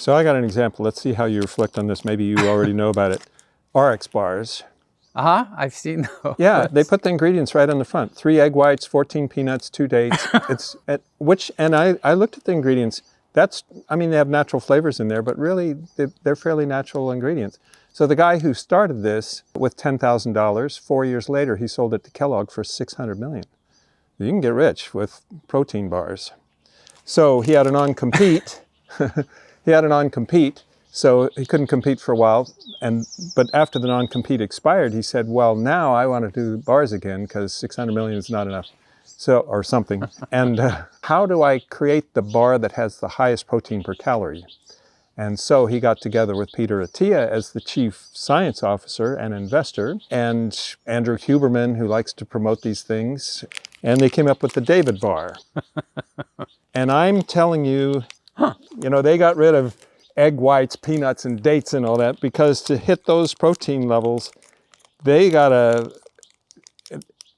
So I got an example. Let's see how you reflect on this. Maybe you already know about it. RX bars. I've seen those. Yeah, they put the ingredients right on the front. 3 egg whites, 14 peanuts, 2 dates. I looked at the ingredients. They have natural flavors in there, but really they're fairly natural ingredients. So the guy who started this with $10,000, 4 years later, he sold it to Kellogg for $600 million. You can get rich with protein bars. So he had a non-compete. So he couldn't compete for a while. But after the non-compete expired, he said, well, now I want to do bars again because $600 million is not enough. Or something. And how do I create the bar that has the highest protein per calorie? And so he got together with Peter Attia as the chief science officer and investor, and Andrew Huberman, who likes to promote these things. And they came up with the David bar. And I'm telling you, they got rid of egg whites, peanuts, and dates and all that, because to hit those protein levels, they gotta,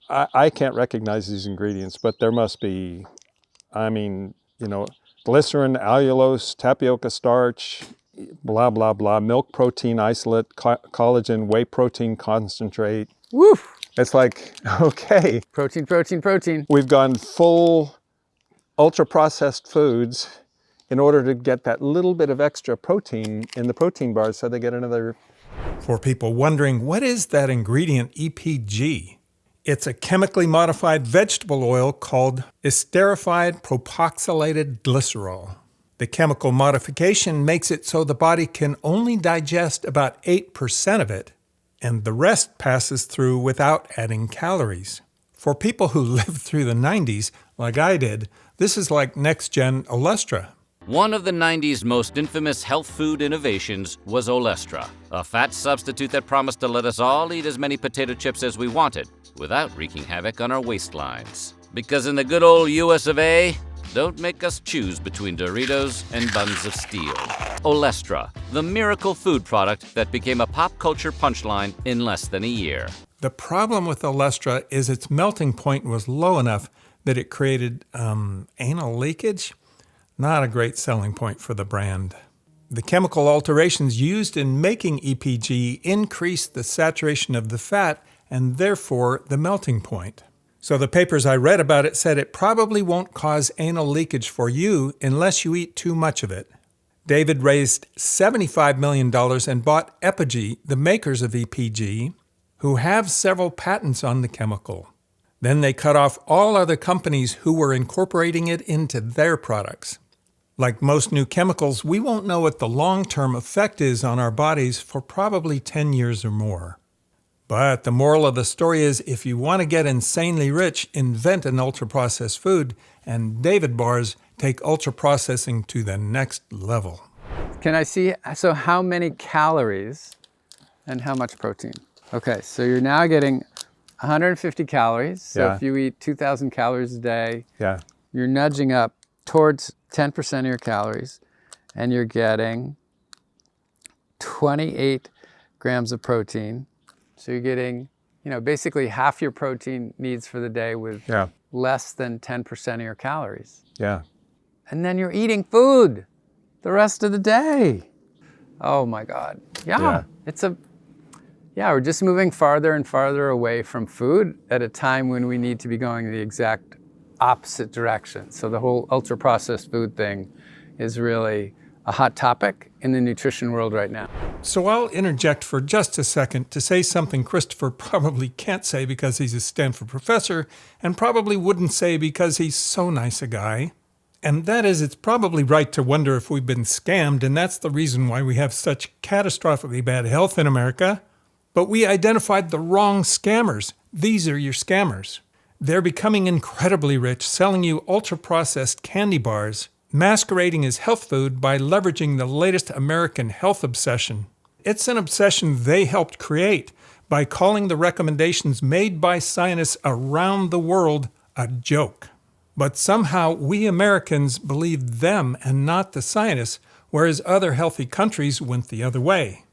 I can't recognize these ingredients, but there must be, glycerin, allulose, tapioca starch, blah, blah, blah, milk protein isolate, collagen, whey protein concentrate. Woo! It's like, okay. Protein. We've gone full ultra-processed foods in order to get that little bit of extra protein in the protein bars so they get another. For people wondering, what is that ingredient EPG? It's a chemically modified vegetable oil called esterified propoxylated glycerol. The chemical modification makes it so the body can only digest about 8% of it, and the rest passes through without adding calories. For people who lived through the 90s, like I did, this is like next-gen Olestra. One of the 90s most infamous health food innovations was Olestra, a fat substitute that promised to let us all eat as many potato chips as we wanted, without wreaking havoc on our waistlines. Because in the good old US of A, don't make us choose between Doritos and buns of steel. Olestra, the miracle food product that became a pop culture punchline in less than a year. The problem with Olestra is its melting point was low enough that it created anal leakage. Not a great selling point for the brand. The chemical alterations used in making EPG increased the saturation of the fat and therefore the melting point. So the papers I read about it said it probably won't cause anal leakage for you unless you eat too much of it. David raised $75 million and bought Apogee, the makers of EPG, who have several patents on the chemical. Then they cut off all other companies who were incorporating it into their products. Like most new chemicals, we won't know what the long-term effect is on our bodies for probably 10 years or more. But the moral of the story is, if you want to get insanely rich, invent an ultra-processed food, and David bars take ultra-processing to the next level. Can I see, so how many calories and how much protein? Okay, so you're now getting 150 calories. So if you eat 2,000 calories a day, you're nudging up towards 10% of your calories, and you're getting 28 grams of protein. So you're getting, basically half your protein needs for the day with less than 10% of your calories. Yeah. And then you're eating food the rest of the day. Oh my God. Yeah. We're just moving farther and farther away from food at a time when we need to be going the exact opposite direction. So the whole ultra-processed food thing is really a hot topic in the nutrition world right now. So I'll interject for just a second to say something Christopher probably can't say because he's a Stanford professor, and probably wouldn't say because he's so nice a guy. And that is, it's probably right to wonder if we've been scammed, and that's the reason why we have such catastrophically bad health in America. But we identified the wrong scammers. These are your scammers. They're becoming incredibly rich, selling you ultra-processed candy bars, masquerading as health food by leveraging the latest American health obsession. It's an obsession they helped create by calling the recommendations made by scientists around the world a joke. But somehow we Americans believed them and not the scientists, whereas other healthy countries went the other way.